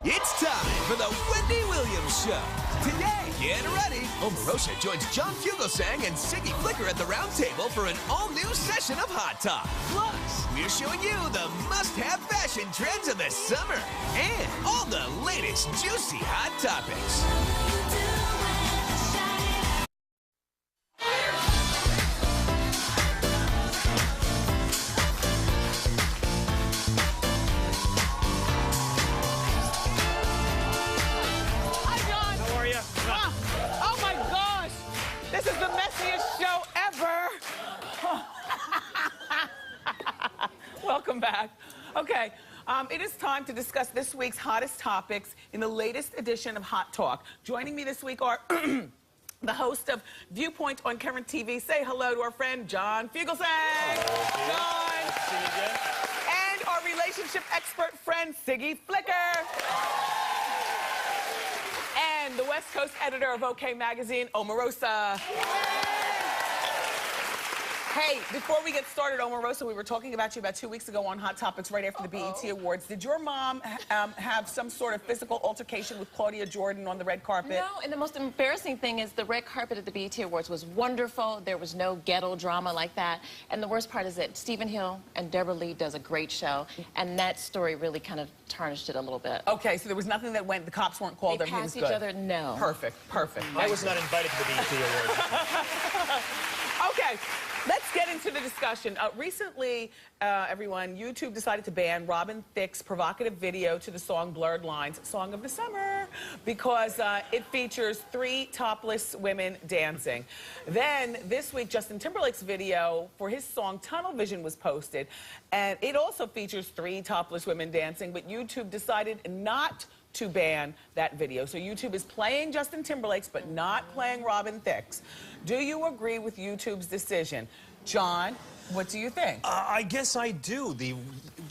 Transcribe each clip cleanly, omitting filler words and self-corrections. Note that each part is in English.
It's time for the Wendy Williams Show. Today, get ready. RHONJ joins John Fugelsang and Siggy Flicker at the round table for an all-new session of Hot Talk. Plus, we're showing you the must-have fashion trends of the summer and all the latest juicy hot topics. This is the messiest show ever. Welcome back. Okay, it is time to discuss this week's hottest topics in the latest edition of Hot Talk. Joining me this week are the host of Viewpoint on Current TV. Say hello to our friend John Fugelsang. Hello, John. Nice to see you again. And our relationship expert friend Siggy Flicker. And the West Coast editor of OK Magazine, Omarosa. Hey, before we get started, Omarosa, we were talking about you about 2 weeks ago on Hot Topics right after the BET Awards. Did your mom have some sort of physical altercation with Claudia Jordan on the red carpet? No, and the most embarrassing thing is the red carpet at the BET Awards was wonderful. There was no ghetto drama like that. And the worst part is that Stephen Hill and Deborah Lee does a great show, and that story really kind of tarnished it a little bit. Okay, so there was nothing that went, the cops weren't called, they everything was passed good. each other, no. Perfect, perfect. I was not invited to the BET Awards. Okay, let's get into the discussion. Recently, everyone, YouTube decided to ban Robin Thicke's provocative video to the song Blurred Lines, Song of the Summer, because it features 3 topless women dancing. Then, this week, Justin Timberlake's video for his song Tunnel Vision was posted, and it also features 3 topless women dancing, but YouTube decided not to ban that video. So YouTube is playing Justin Timberlake's, but not playing Robin Thicke's. Do you agree with YouTube's decision? John, what do you think? I guess I do. The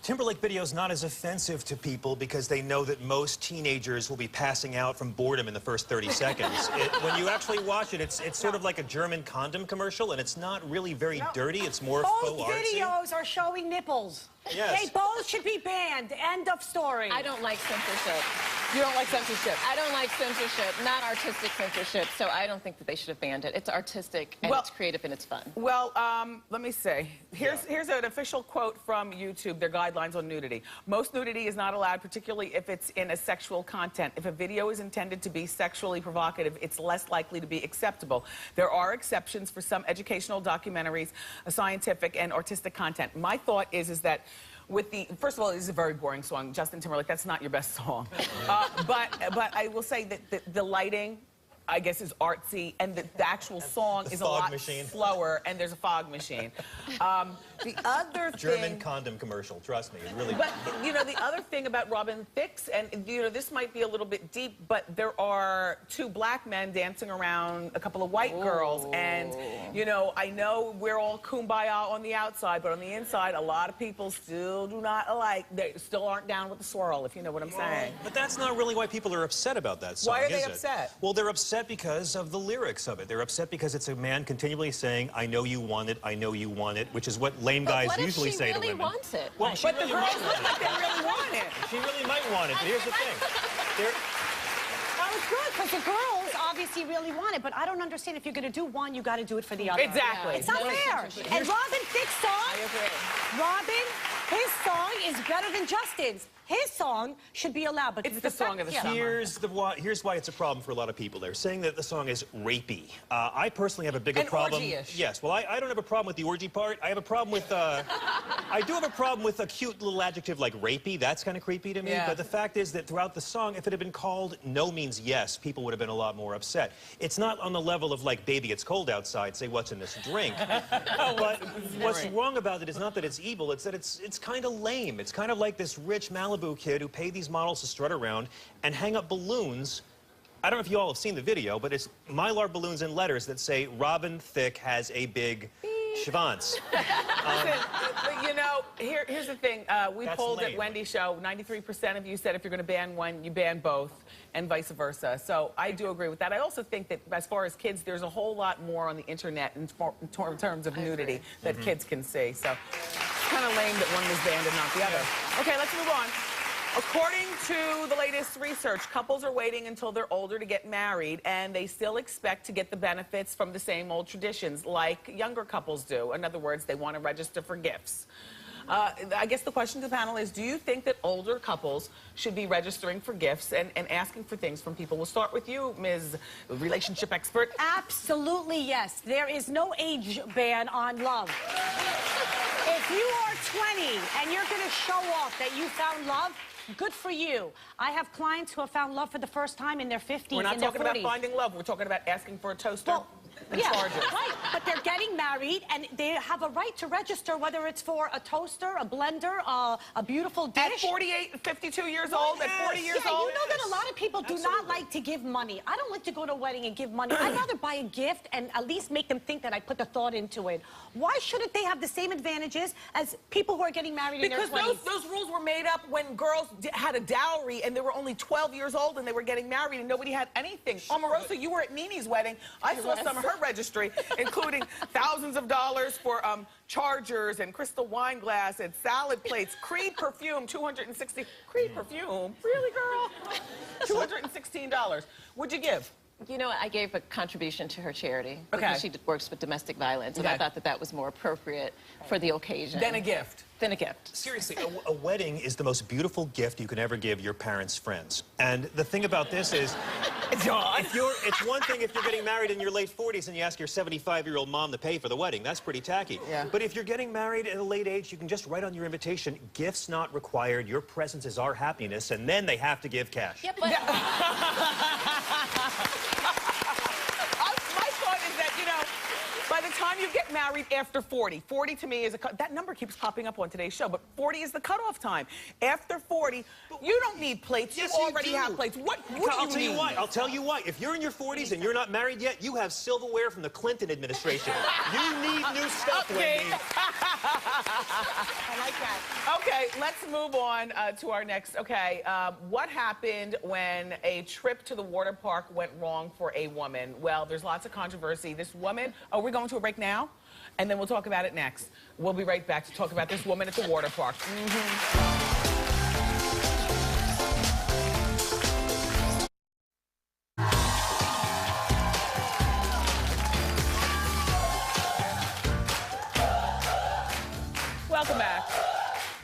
Timberlake video is not as offensive to people because they know that most teenagers will be passing out from boredom in the first 30 seconds. When you actually watch it, it's sort of like a German condom commercial, and it's not really very dirty. It's more faux artsy. Both videos are showing nipples. Yes. They both should be banned. End of story. I don't like censorship. You don't like censorship? I don't like censorship, not artistic censorship, so I don't think that they should have banned it. It's artistic, and it's creative, and it's fun. Well, let me say. Here's an official quote from YouTube, their guidelines on nudity. Most nudity is not allowed, particularly if it's in a sexual content. If a video is intended to be sexually provocative, it's less likely to be acceptable. There are exceptions for some educational documentaries, scientific and artistic content. My thought is that with the, first of all, this is a very boring song. Justin Timberlake, that's not your best song. But I will say that the lighting, I guess, is artsy, and the actual song is a lot slower, and there's a fog machine. The other thing... German condom commercial, trust me. It really... But, you know, the other thing about Robin Thicke's, and, you know, this might be a little bit deep, but there are 2 black men dancing around a couple of white girls, and, you know, I know we're all kumbaya on the outside, but on the inside, a lot of people still do not like, they still aren't down with the swirl, if you know what I'm saying. But that's not really why people are upset about that song, Why are they is it? upset? Well, they're upset because of the lyrics of it. They're upset because it's a man continually saying, I know you want it, I know you want it, which is what lame guys usually say to women. Wants it? Well, But the girls look like they really want it. She really might want it, but here's the thing. Well, it's good, because the girls obviously really want it, but I don't understand, if you're going to do one, you got to do it for the other. Exactly. It's not fair. And Robin Thicke's song, his song is better than Justin's. His song should be allowed, but It's the song of the summer. Here's why it's a problem for a lot of people. They're saying that the song is rapey. I personally have a bigger problem. Orgy-ish. Yes, well, I don't have a problem with the orgy part. I have a problem with, I do have a problem with a cute little adjective like rapey. That's kind of creepy to me. Yeah. But the fact is that throughout the song, if it had been called No Means Yes, people would have been a lot more upset. It's not on the level of like, baby, it's cold outside, say what's in this drink. But what's wrong about it is not that it's evil, it's that it's kind of lame. It's kind of like this rich Malibu kid who paid these models to strut around and hang up balloons. I don't know if you all have seen the video, but it's Mylar balloons in letters that say Robin Thicke has a big schwanz. You know, here's the thing. We That's polled lame. at Wendy's show. 93% of you said if you're going to ban one, you ban both, and vice versa. So I do agree with that. I also think that as far as kids, there's a whole lot more on the internet in terms of nudity that kids can see. So it's kind of lame that one was banned and not the other. Okay, let's move on. According to the latest research, couples are waiting until they're older to get married, and they still expect to get the benefits from the same old traditions like younger couples do. In other words, they want to register for gifts. I guess the question to the panel is, do you think that older couples should be registering for gifts and asking for things from people? We'll start with you, Ms. Relationship Expert. Absolutely, yes. There is no age ban on love. If you are 20 and you're going to show off that you found love, good for you. I have clients who have found love for the first time in their 50s, We're not in their talking 40s. about finding love. We're talking about asking for a toaster. Well, and charges. Right, but they're getting married, and they have a right to register, whether it's for a toaster, a blender, a beautiful dish. At 48, 52 years old, at 40 years old. You know that a lot of people do not like to give money. I don't like to go to a wedding and give money. I'd rather buy a gift and at least make them think that I put the thought into it. Why shouldn't they have the same advantages as people who are getting married in their 20s? Because those rules were made up when girls had a dowry and they were only 12 years old and they were getting married and nobody had anything. Omarosa, you were at Nini's wedding. I saw some of her registry, including thousands of dollars for chargers and crystal wine glass and salad plates. Creed perfume, $260. Creed perfume? Really, girl? $216. What'd you give? You know, I gave a contribution to her charity Okay. because she works with domestic violence, and I thought that that was more appropriate for the occasion. Then a gift. Than a gift. Seriously, a wedding is the most beautiful gift you can ever give your parents' friends. And the thing about this is, it's one thing if you're getting married in your late 40s and you ask your 75-year-old mom to pay for the wedding. That's pretty tacky. Yeah. But if you're getting married at a late age, you can just write on your invitation, gifts not required, your presence is our happiness, and then they have to give cash. Yeah, but... My thought is that, you know, by the time you get married after 40, 40 to me is that number keeps popping up on today's show, but 40 is the cutoff time. After 40, you don't need plates. Yes, you already do. have plates. What I'll do tell you you need? why. I'll tell you why. If you're in your 40s and you're not married yet, you have silverware from the Clinton administration. You need new stuff, Wendy. I like that. Okay, let's move on to our next. Okay, what happened when a trip to the water park went wrong for a woman? Well, there's lots of controversy. This woman, oh, we're going to a break now? And then we'll talk about it next. We'll be right back to talk about this woman at the water park. Welcome back.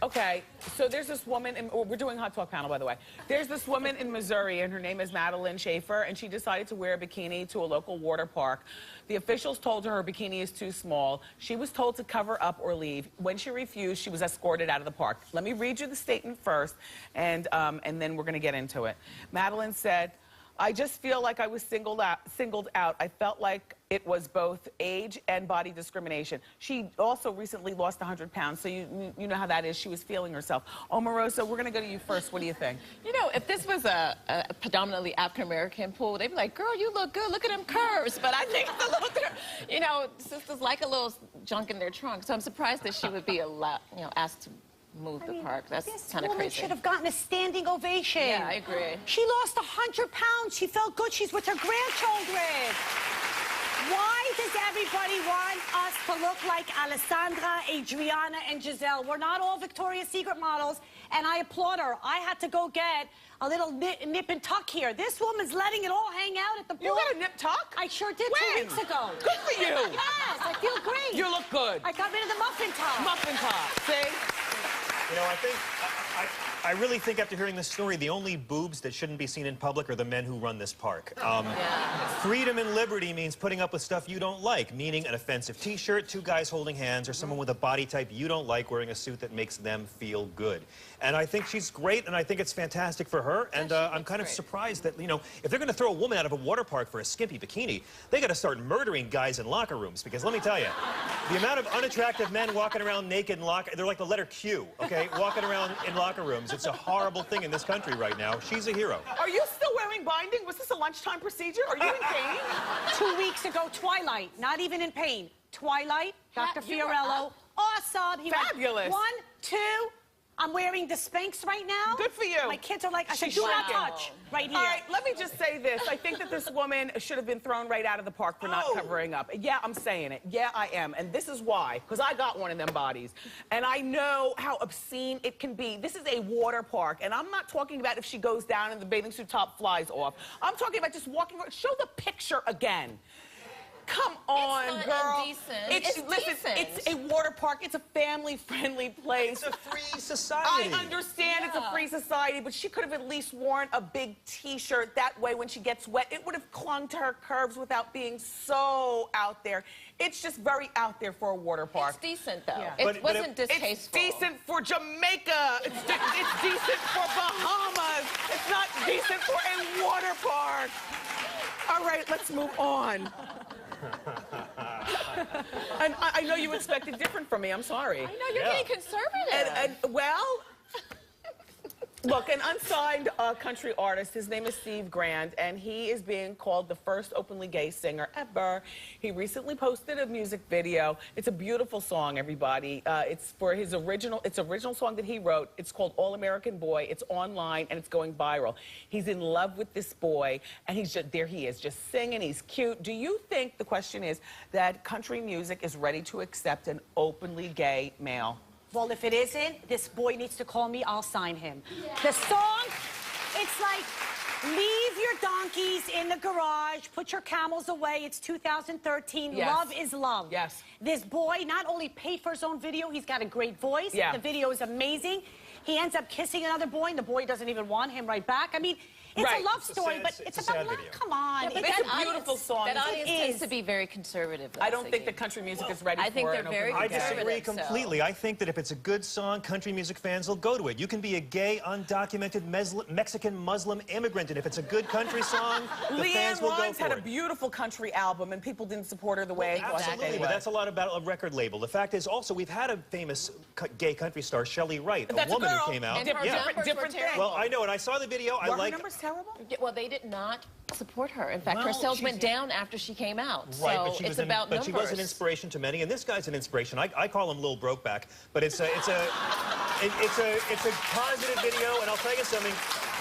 Okay, so there's this woman, we're doing Hot Talk panel, by the way. There's this woman in Missouri, and her name is Madeline Schaefer, and she decided to wear a bikini to a local water park. The officials told her bikini is too small. She was told to cover up or leave. When she refused, she was escorted out of the park. Let me read you the statement first, and then we're going to get into it. Madeline said, I just feel like I was singled out. I felt like it was both age and body discrimination. She also recently lost 100 pounds, so you know how that is. She was feeling herself. Omarosa, we're going to go to you first. What do you think? You know, if this was a predominantly African-American pool, they'd be like, girl, you look good. Look at them curves. But I think it's a little, you know, sisters like a little junk in their trunk. So I'm surprised that she would be asked to move the park. That's kind of crazy. This woman should have gotten a standing ovation. Yeah, I agree. She lost 100 pounds. She felt good. She's with her grandchildren. Why does everybody want us to look like Alessandra, Adriana, and Giselle? We're not all Victoria's Secret models, and I applaud her. I had to go get a little nip and tuck here. This woman's letting it all hang out at the pool. You got a nip tuck? I sure did When? 2 weeks ago. Good for you. Yes, I feel great. You look good. I got rid of the muffin top. Muffin top, see? You know, I really think after hearing this story, the only boobs that shouldn't be seen in public are the men who run this park. Freedom and liberty means putting up with stuff you don't like, meaning an offensive T-shirt, two guys holding hands, or someone with a body type you don't like wearing a suit that makes them feel good. And I think she's great, and I think it's fantastic for her. And I'm kind of surprised that, you know, if they're going to throw a woman out of a water park for a skimpy bikini, they got to start murdering guys in locker rooms. Because let me tell you, the amount of unattractive men walking around naked in they're like the letter Q, okay, walking around in locker rooms. It's a horrible thing in this country right now. She's a hero. Are you still wearing binding? Was this a lunchtime procedure? Are you in pain? 2 weeks ago, Twilight, not even in pain. Twilight, Dr. You were Fiorello, up. awesome. He Fabulous. Went, 1, 2, I'm wearing the Spanx right now. Good for you. My kids are like, I said, She's do not shocking. touch right here. All right, let me just say this. I think that this woman should have been thrown right out of the park for not covering up. Yeah, I'm saying it. Yeah, I am. And this is why. Because I got one of them bodies. And I know how obscene it can be. This is a water park. And I'm not talking about if she goes down and the bathing suit top flies off. I'm talking about just walking around. Show the picture again. Come on, it's not girl. Indecent. Listen, decent. it's a water park. It's a family-friendly place. It's a free society. I understand it's a free society, but she could have at least worn a big T-shirt. That way, when she gets wet, it would have clung to her curves without being so out there. It's just very out there for a water park. It's decent, though. Yeah. It wasn't distasteful. It's decent for Jamaica. It's decent for Bahamas. It's not decent for a water park. All right, let's move on. And I know you expected different from me. I'm sorry. I know, you're getting conservative. Well, look, an unsigned country artist, his name is Steve Grand, and he is being called the first openly gay singer ever. He recently posted a music video. It's a beautiful song, everybody. It's for his original song that he wrote. It's called All American Boy. It's online, and it's going viral. He's in love with this boy, and there he is, just singing. He's cute. Do you think, the question is, that country music is ready to accept an openly gay male? Well, if it isn't, this boy needs to call me. I'll sign him. Yeah. The song, it's like, leave your donkeys in the garage, put your camels away. It's 2013. Yes. Love is love. Yes. This boy not only paid for his own video, he's got a great voice. Yeah. The video is amazing. He ends up kissing another boy, and the boy doesn't even want him right back. I mean, it's a love story, but it's about love. Come on. Yeah, but It's a beautiful song. That audience It tends is. to be very conservative, though, I don't think Siggy. that country music is ready I think for they're an very openly I gay. disagree conservative, so. completely. I think that if it's a good song, country music fans will go to it. You can be a gay, undocumented Mexican Muslim immigrant, and if it's a good country song, the fans Leanne will go Rimes had for a it. beautiful country album, and people didn't support her the way I thought Absolutely, they but would. that's a lot about a record label. The fact is, also, we've had a famous gay country star, Shelley Wright, That's a woman girl. who came out. And her numbers different were thing. terrible. Well, I know, and I saw the video. I Were her like. numbers terrible? Well, they did not support her. In fact, her Well, sales she's- went down after she came out. Right, so but she it's was about numbers. she was an inspiration to many, and this guy's an inspiration. I call him Lil Brokeback, but it's a positive video, and I'll tell you something.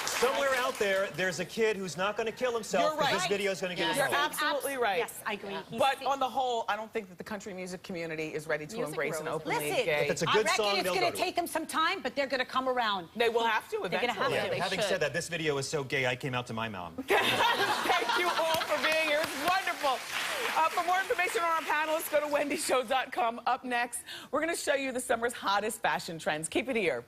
Somewhere out there, there's a kid who's not going to kill himself You're because right. this video is going to get You're his vote. absolutely right. Yes, I agree. But on the whole, I don't think that the country music community is ready to Music embrace an rose. openly Listen, gay. If it's a I good reckon song, it's they'll going go to to it. take them some time, but they're going to come around. They will have to They're eventually. gonna have to. Yeah, they having should. said that, this video is so gay, I came out to my mom. Thank you all for being here. It's wonderful. For more information on our panelists, go to wendyshow.com. Up next, we're going to show you the summer's hottest fashion trends. Keep it here.